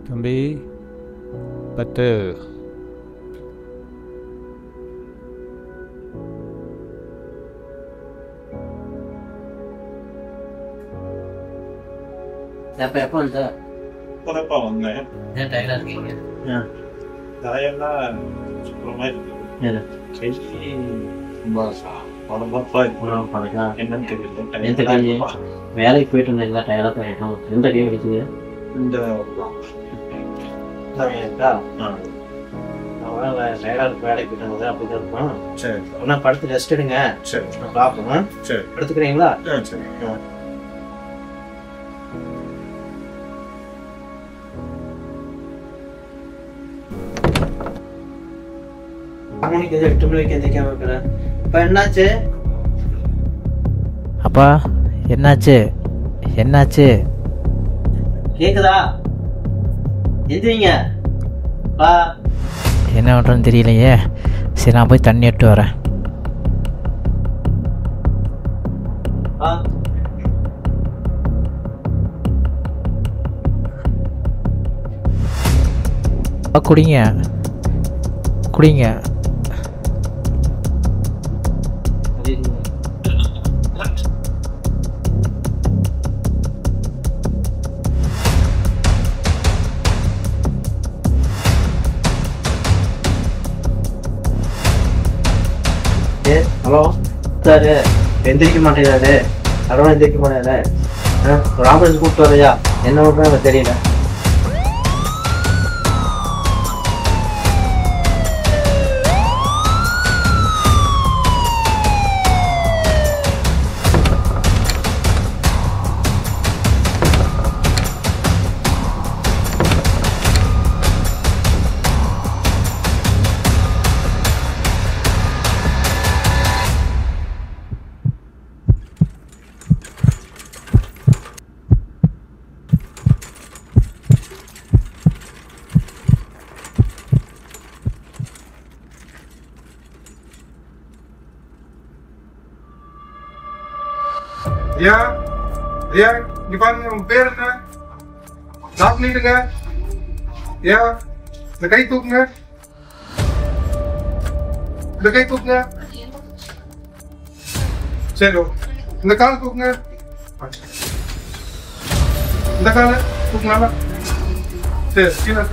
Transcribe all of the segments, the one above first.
தம்பி பத்து எப்போ வந்து இப்போதப்பா வந்தேன். ஏன் டயர்டாக இருக்கீங்க? தலையெல்லாம் சுத்தமா இருக்கு. கை ரொம்ப உடம்பப்பா இருக்கு. என்னன்னு தெரியல. எந்த கை? வேலைக்கு போயிட்டு இருந்தீங்களா? டயர்டாக போயிருக்கோம். எந்த கை வலிக்குது? இந்த வேலைக்கு போயிட்டு இருந்தது அப்படிதான் இருக்கும். சரி ஒன்னா படுத்து ரெஸ்ட் எடுங்க. சரி நான் பார்ப்போம். சரி எடுத்துக்கிறீங்களா? சரி அவனுக்கு எது 8 மணிக்கு எந்திரிக்காம இருக்கிறேன். இப்போ என்னாச்சு? அப்பா என்னாச்சு என்னாச்சு? கேக்குதா? எந்திரிங்க பா. என்ன பண்ணுறேன்னு தெரியலையே. சரி நான் போய் தண்ணி எடுத்து வரேன். பா குடிங்க குடிங்க. ஹலோ சார், எந்திரிக்க மாட்டேங்கிறாரு. அதெல்லாம் எந்திரிக்க மாட்டேங்கிறாரு. ஒரு ஆம்புலன்ஸ் கூப்பிட்டு வரையா? என்ன பண்ணுறேன் எனக்கு தெரியல. ஐயா ஐயா இங்க பாருங்க, உங்க பேர் என்ன? லாக் பண்ணிடுங்க. ஐயா இந்த கை தூக்குங்க, இந்த கை தூக்குங்க. சரி இந்த கால் தூக்குங்க, இந்த கால தூக்குனால. சரி கீழே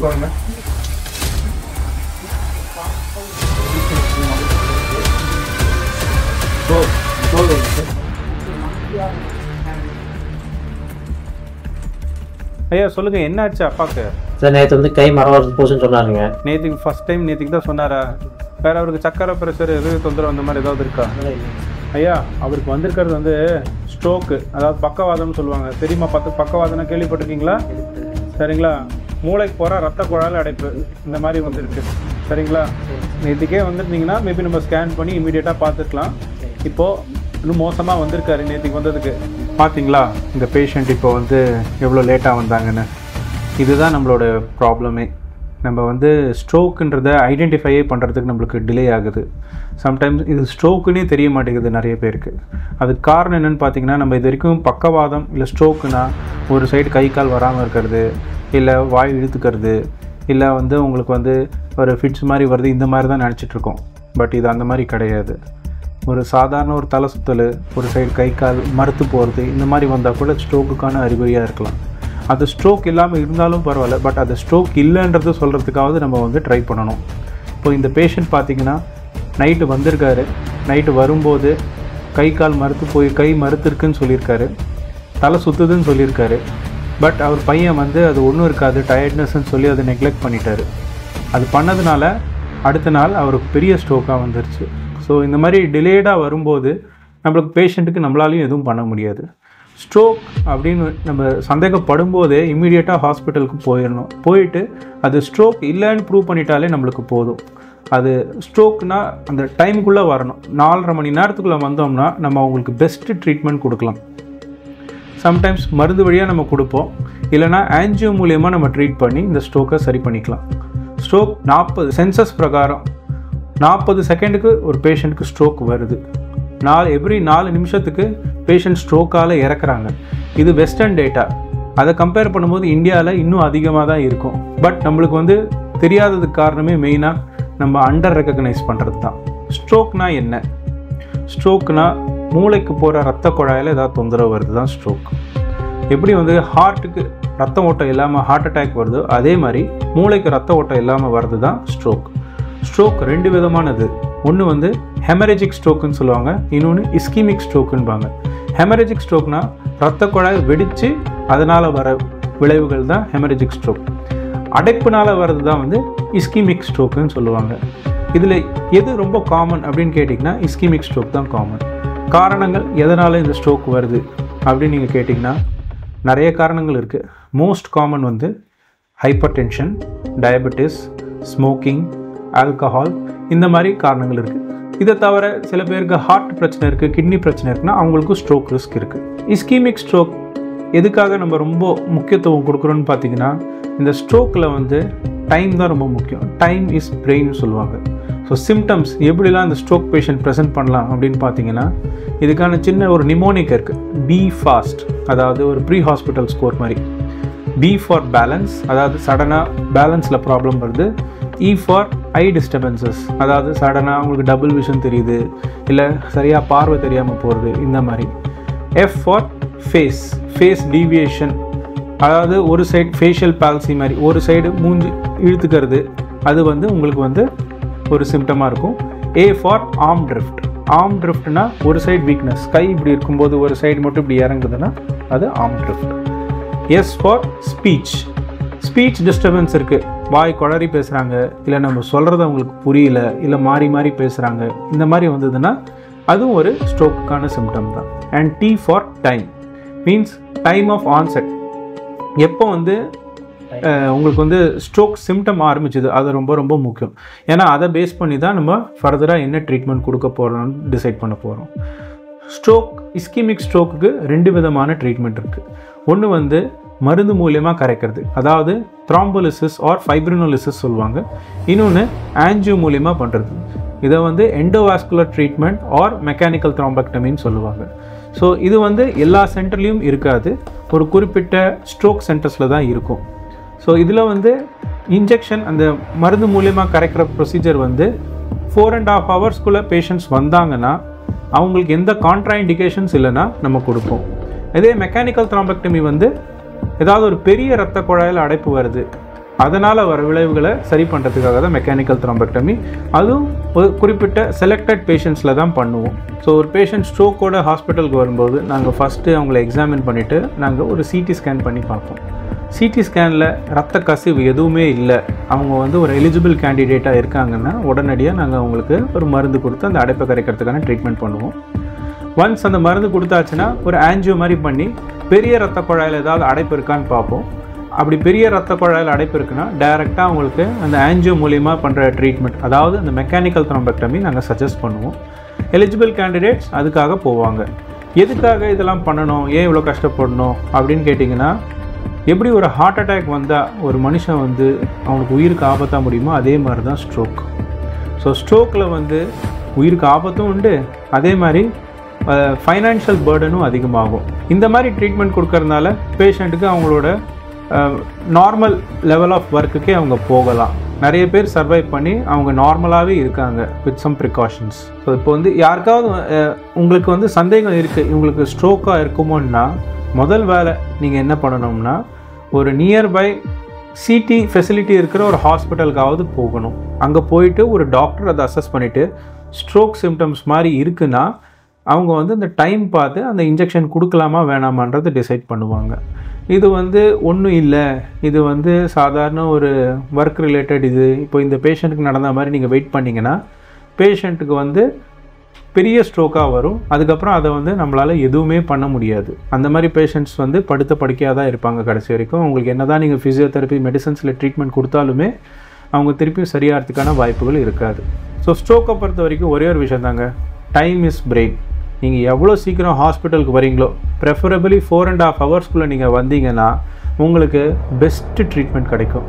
பாருங்க. ஐயா சொல்லுங்க, என்னாச்சு அப்பாவுக்கு? சார் நேற்று வந்து கை மரம் போச்சுன்னு சொன்னாருங்க. நேற்றுக்கு ஃபர்ஸ்ட் டைம் நேற்றுக்கு தான் சொன்னாரா? வேற அவருக்கு சக்கரை ப்ரெஷர் எதுவும் தொந்தரவு அந்த மாதிரி ஏதாவது இருக்கா? ஐயா அவருக்கு வந்திருக்கிறது வந்து ஸ்ட்ரோக்கு, அதாவது பக்கவாதம்னு சொல்லுவாங்க. தெரியுமா? பக்கவாதம்னா கேள்விப்பட்டிருக்கீங்களா? சரிங்களா? மூளைக்கு போகிற ரத்த குழாயில் அடைப்பு இந்த மாதிரி வந்துருக்கு. சரிங்களா? நேற்றுக்கே வந்துருந்தீங்கன்னா மேபி நம்ம ஸ்கேன் பண்ணி இமீடியட்டாக பார்த்துக்கலாம். இப்போது இன்னும் மோசமாக வந்திருக்காரு நேற்றுக்கு வந்ததுக்கு. பார்த்தீங்களா இந்த பேஷண்ட் இப்போ வந்து எவ்வளோ லேட்டாக வந்தாங்கன்னு. இதுதான் நம்மளோட ப்ராப்ளமே. நம்ம வந்து ஸ்ட்ரோக்குன்றதை ஐடென்டிஃபையே பண்ணுறதுக்கு நம்மளுக்கு டிலே ஆகுது. சம்டைம்ஸ் இது ஸ்ட்ரோக்குன்னே தெரிய மாட்டேங்குது நிறைய பேருக்கு. அதுக்கு காரணம் என்னென்னு பார்த்தீங்கன்னா, நம்ம இது வரைக்கும் பக்கவாதம் இல்லை ஸ்ட்ரோக்குனா ஒரு சைடு கை கால் வராமல் இருக்கிறது, இல்லை வாய் இழுத்துக்கிறது, இல்லை வந்து உங்களுக்கு வந்து ஒரு ஃபிட்ஸ் மாதிரி வருது, இந்த மாதிரி தான் நினச்சிட்ருக்கோம். பட் இது அந்த மாதிரி கிடையாது. ஒரு சாதாரண ஒரு தலை சுற்றல், ஒரு சைடு கை கால் மறுத்து போகிறது, இந்த மாதிரி வந்தால் கூட ஸ்ட்ரோக்குக்கான அறிகுறியாக இருக்கலாம். அது ஸ்ட்ரோக் இல்லாமல் இருந்தாலும் பரவாயில்ல, பட் அது ஸ்ட்ரோக் இல்லைன்றது சொல்கிறதுக்காவது நம்ம வந்து ட்ரை பண்ணணும். இப்போ இந்த பேஷண்ட் பார்த்திங்கன்னா நைட்டு வந்திருக்காரு. நைட்டு வரும்போது கை கால் மறுத்து போய் கை மறுத்துருக்குன்னு சொல்லியிருக்காரு, தலை சுற்றுதுன்னு சொல்லியிருக்காரு. பட் அவர் பையன் வந்து அது ஒன்றும் இருக்காது, டயர்ட்னஸ்ன்னு சொல்லி அதை நெக்லெக்ட் பண்ணிட்டார். அது பண்ணதுனால அடுத்த நாள் அவருக்கு பெரிய ஸ்ட்ரோக்காக வந்துருச்சு. ஸோ இந்த மாதிரி டிலேடாக வரும்போது நம்மளுக்கு பேஷண்ட்டுக்கு நம்மளாலையும் எதுவும் பண்ண முடியாது. ஸ்ட்ரோக் அப்படின்னு நம்ம சந்தேகப்படும் போதே இம்மீடியட்டாக ஹாஸ்பிட்டலுக்கு போயிடணும். போயிட்டு அது ஸ்ட்ரோக் இல்லைன்னு ப்ரூவ் பண்ணிட்டாலே நம்மளுக்கு போதும். அது ஸ்ட்ரோக்னா அந்த டைமுக்குள்ளே வரணும். 4.5 மணி நேரத்துக்குள்ளே வந்தோம்னா நம்ம அவங்களுக்கு பெஸ்ட்டு ட்ரீட்மெண்ட் கொடுக்கலாம். சம்டைம்ஸ் மருந்து வழியாக நம்ம கொடுப்போம், இல்லைனா ஆன்ஜியோ மூலியமாக நம்ம ட்ரீட் பண்ணி இந்த ஸ்ட்ரோக்கை சரி பண்ணிக்கலாம். ஸ்ட்ரோக் 40 சென்சஸ் பிரகாரம் 40 செகண்டுக்கு ஒரு பேஷண்ட்டுக்கு ஸ்ட்ரோக் வருது. எவ்ரி 4 நிமிஷத்துக்கு பேஷண்ட் ஸ்ட்ரோக்கால் இறக்குறாங்க. இது வெஸ்டர்ன் டேட்டா. அதை கம்பேர் பண்ணும்போது இந்தியாவில் இன்னும் அதிகமாக தான் இருக்கும். பட் நம்மளுக்கு வந்து தெரியாததுக்கு காரணமே மெயினாக நம்ம அண்டர் ரெக்கக்னைஸ் பண்ணுறது தான். ஸ்ட்ரோக்னா என்ன? ஸ்ட்ரோக்னா மூளைக்கு போகிற ரத்த குழாயில் ஏதாவது தொந்தரவு வருது தான் ஸ்ட்ரோக். எப்படி வந்து ஹார்ட்டுக்கு ரத்த ஓட்டம் இல்லாமல் ஹார்ட் அட்டாக் வருதோ அதே மாதிரி மூளைக்கு ரத்த ஓட்டம் இல்லாமல் வர்றது தான் ஸ்ட்ரோக். ஸ்ட்ரோக் 2 விதமானது. ஒன்று வந்து ஹெமரேஜிக் ஸ்ட்ரோக்குன்னு சொல்லுவாங்க, இன்னொன்று இஸ்கிமிக் ஸ்ட்ரோக்குன்பாங்க. ஹெமரேஜிக் ஸ்ட்ரோக்னா ரத்த குழாய் வெடித்து அதனால் வர விளைவுகள் தான் ஹெமரேஜிக் ஸ்ட்ரோக். அடைப்புனால் வர்றது தான் வந்து இஸ்கிமிக் ஸ்ட்ரோக்குன்னு சொல்லுவாங்க. இதில் எது ரொம்ப காமன் அப்படின்னு கேட்டிங்கன்னா இஸ்கிமிக் ஸ்ட்ரோக் தான் காமன். காரணங்கள் எதனால் இந்த ஸ்ட்ரோக் வருது அப்படின்னு நீங்கள் கேட்டிங்கன்னா நிறைய காரணங்கள் இருக்குது. மோஸ்ட் காமன் வந்து hyper tension, diabetes, smoking, alcohol, இந்த மாதிரி காரணங்கள் இருக்குது. இதை தவிர சில பேருக்கு ஹார்ட் பிரச்சனை இருக்குது, கிட்னி பிரச்சனை இருக்குன்னா அவங்களுக்கும் ஸ்ட்ரோக் ரிஸ்க் இருக்குது. இஸ்கிமிக் ஸ்ட்ரோக் எதுக்காக நம்ம ரொம்ப முக்கியத்துவம் கொடுக்குறோன்னு பார்த்தீங்கன்னா இந்த ஸ்ட்ரோக்கில் வந்து டைம் தான் ரொம்ப முக்கியம். டைம் இஸ் பிரெயின் சொல்லுவாங்க. ஸோ சிம்டம்ஸ் எப்படிலாம் இந்த ஸ்ட்ரோக் பேஷண்ட் ப்ரெசென்ட் பண்ணலாம் அப்படின்னு பார்த்தீங்கன்னா இதுக்கான சின்ன ஒரு நிமோனிக் இருக்குது. பி ஃபாஸ்ட், அதாவது ஒரு ப்ரீ ஹாஸ்பிட்டல் ஸ்கோர் மாதிரி. பி ஃபார் பேலன்ஸ், அதாவது சடனாக பேலன்ஸில் ப்ராப்ளம் வருது. இ ஃபார் ஐ டிஸ்டர்பன்சஸ், அதாவது சடனாக அவங்களுக்கு டபுள் விஷன் தெரியுது, இல்லை சரியாக பார்வை தெரியாமல் போகிறது, இந்த மாதிரி. எஃப் ஃபார் ஃபேஸ் டீவியேஷன், அதாவது ஒரு சைடு ஃபேஷியல் பால்சி மாதிரி ஒரு சைடு மூஞ்சி இழுத்துக்கிறது, அது வந்து உங்களுக்கு வந்து ஒரு சிம்டமாக இருக்கும். ஏ ஃபார் ஆர்ம் ட்ரிஃப்ட்னா ஒரு சைடு வீக்னஸ், கை இப்படி இருக்கும்போது ஒரு சைடு மட்டும் இப்படி இறங்குதுன்னா அது arm drift. S for speech disturbance இருக்குது, வாய் குளறி பேசுகிறாங்க, இல்லை நம்ம சொல்கிறது அவங்களுக்கு புரியல, இல்லை மாறி மாறி பேசுகிறாங்க, இந்த மாதிரி வந்ததுன்னா அதுவும் ஒரு ஸ்ட்ரோக்குக்கான சிம்டம் தான். And T for time means time of onset. எப்போ வந்து உங்களுக்கு வந்து ஸ்ட்ரோக் சிம்டம் ஆரம்பிச்சுது அது ரொம்ப ரொம்ப முக்கியம். ஏன்னா அதை பேஸ் பண்ணி தான் நம்ம ஃபர்தராக என்ன ட்ரீட்மெண்ட் கொடுக்க போகிறோம்னு டிசைட் பண்ண போகிறோம். இஸ்கிமிக் ஸ்ட்ரோக்குக்கு 2 விதமான ட்ரீட்மெண்ட் இருக்குது. ஒன்று வந்து மருந்து மூலியமாக கரைக்கிறது, அதாவது த்ராம்போலிசிஸ் ஆர் ஃபைப்ரினோலிசிஸ் சொல்லுவாங்க. இன்னொன்று ஆன்ஜியோ மூலியமாக பண்ணுறது, இதை வந்து எண்டோவாஸ்குலர் ட்ரீட்மெண்ட் ஆர் மெக்கானிக்கல் த்ராம்பெக்டமின்னு சொல்லுவாங்க. ஸோ இது வந்து எல்லா சென்டர்லேயும் இருக்காது, ஒரு குறிப்பிட்ட ஸ்ட்ரோக் சென்டர்ஸில் தான் இருக்கும். ஸோ இதில் வந்து இன்ஜெக்ஷன் அந்த மருந்து மூலியமாக கரைக்கிற ப்ரொசீஜர் வந்து 4.5 ஹவர்ஸ்க்குள்ளே பேஷண்ட்ஸ் வந்தாங்கன்னா அவங்களுக்கு எந்த கான்ட்ரா இண்டிகேஷன்ஸ் இல்லைன்னா நம்ம கொடுப்போம். இதே மெக்கானிக்கல் த்ராம்பெக்டமி வந்து ஏதாவது ஒரு பெரிய இரத்த குழாயில் அடைப்பு வருது, அதனால் வர விளைவுகளை சரி பண்ணுறதுக்காக தான் மெக்கானிக்கல் த்ராம்பெக்டமி. அதுவும் ஒரு குறிப்பிட்ட செலக்டட் பேஷண்ட்ஸில் தான் பண்ணுவோம். ஸோ ஒரு பேஷண்ட் ஸ்ட்ரோக்கோட ஹாஸ்பிட்டலுக்கு வரும்போது நாங்கள் ஃபஸ்ட்டு அவங்கள எக்ஸாமின் பண்ணிவிட்டு நாங்கள் ஒரு சிடி ஸ்கேன் பண்ணி பார்ப்போம். சிடி ஸ்கேனில் ரத்த கசிவு எதுவுமே இல்லை, அவங்க வந்து ஒரு எலிஜிபிள் கேண்டிடேட்டாக இருக்காங்கன்னா உடனடியாக நாங்கள் அவங்களுக்கு ஒரு மருந்து கொடுத்து அந்த அடைப்பை கரைக்கிறதுக்கான ட்ரீட்மெண்ட் பண்ணுவோம். ஒன்ஸ் அந்த மருந்து கொடுத்தாச்சுன்னா ஒரு ஆன்ஜியோ மாதிரி பண்ணி பெரிய ரத்த குழாயில் ஏதாவது அடைப்பு இருக்கான்னு பார்ப்போம். அப்படி பெரிய ரத்த குழாயில் அடைப்பு இருக்குன்னா டைரெக்டாக அவங்களுக்கு அந்த ஆன்ஜியோ மூலியமாக பண்ணுற ட்ரீட்மெண்ட், அதாவது அந்த மெக்கானிக்கல் த்ராம்பெக்டமி நாங்கள் சஜஸ்ட் பண்ணுவோம். எலிஜிபிள் கேண்டிடேட்ஸ் அதுக்காக போவாங்க. எதுக்காக இதெல்லாம் பண்ணணும், ஏன் இவ்வளோ கஷ்டப்படணும் அப்படின்னு கேட்டிங்கன்னா, எப்படி ஒரு ஹார்ட் அட்டாக் வந்தால் ஒரு மனுஷன் வந்து அவனுக்கு உயிருக்கு ஆபத்தாக முடியுமோ அதே மாதிரி தான் ஸ்ட்ரோக். ஸோ ஸ்ட்ரோக்கில் வந்து உயிருக்கு ஆபத்தும் உண்டு, அதே மாதிரி ஃபைனான்ஷியல் பேர்டனும் அதிகமாகும். இந்த மாதிரி ட்ரீட்மெண்ட் கொடுக்கறதுனால பேஷண்ட்டுக்கு அவங்களோட நார்மல் லெவல் ஆஃப் ஒர்க்குக்கே அவங்க போகலாம். நிறைய பேர் சர்வைவ் பண்ணி அவங்க நார்மலாகவே இருக்காங்க வித் சம் ப்ரிகாஷன்ஸ். ஸோ இப்போ வந்து யாருக்காவது உங்களுக்கு வந்து சந்தேகம் இருக்குது இவங்களுக்கு ஸ்ட்ரோக்காக இருக்குமோன்னா, முதல் வேலை நீங்கள் என்ன பண்ணணும்னா ஒரு நியர்பை சிடி ஃபெசிலிட்டி இருக்கிற ஒரு ஹாஸ்பிட்டலுக்காவது போகணும். அங்கே போயிட்டு ஒரு டாக்டர் அதை அசஸ் பண்ணிவிட்டு ஸ்ட்ரோக் சிம்டம்ஸ் மாதிரி இருக்குன்னா அவங்க வந்து அந்த டைம் பார்த்து அந்த இன்ஜெக்ஷன் கொடுக்கலாமா வேணாமான்றது டிசைட் பண்ணுவாங்க. இது வந்து ஒன்றும் இல்லை, இது வந்து சாதாரண ஒரு ஒர்க் ரிலேட்டட், இது இப்போ இந்த பேஷண்ட்டுக்கு நடந்த மாதிரி நீங்கள் வெயிட் பண்ணிங்கன்னா பேஷண்ட்டுக்கு வந்து பெரிய ஸ்ட்ரோக்காக வரும். அதுக்கப்புறம் அதை வந்து நம்மளால் எதுவுமே பண்ண முடியாது. அந்த மாதிரி பேஷண்ட்ஸ் வந்து படுத்த படுக்கையாக தான் இருப்பாங்க கடைசி வரைக்கும். அவங்களுக்கு என்ன தான் நீங்கள் ஃபிசியோதெரப்பி மெடிசன்ஸில் ட்ரீட்மெண்ட் கொடுத்தாலுமே அவங்க திருப்பியும் சரியாகிறதுக்கான வாய்ப்புகள் இருக்காது. ஸோ ஸ்ட்ரோக்கை பொறுத்த வரைக்கும் ஒரே ஒரு விஷயம் தாங்க, டைம் இஸ் பிரெயின். நீங்கள் எவ்வளோ சீக்கிரம் ஹாஸ்பிட்டலுக்கு வரீங்களோ, ப்ரெஃபரபிளி 4.5 ஹவர்ஸ்க்குள்ளே நீங்கள் வந்தீங்கன்னா உங்களுக்கு பெஸ்ட்டு ட்ரீட்மெண்ட் கிடைக்கும்.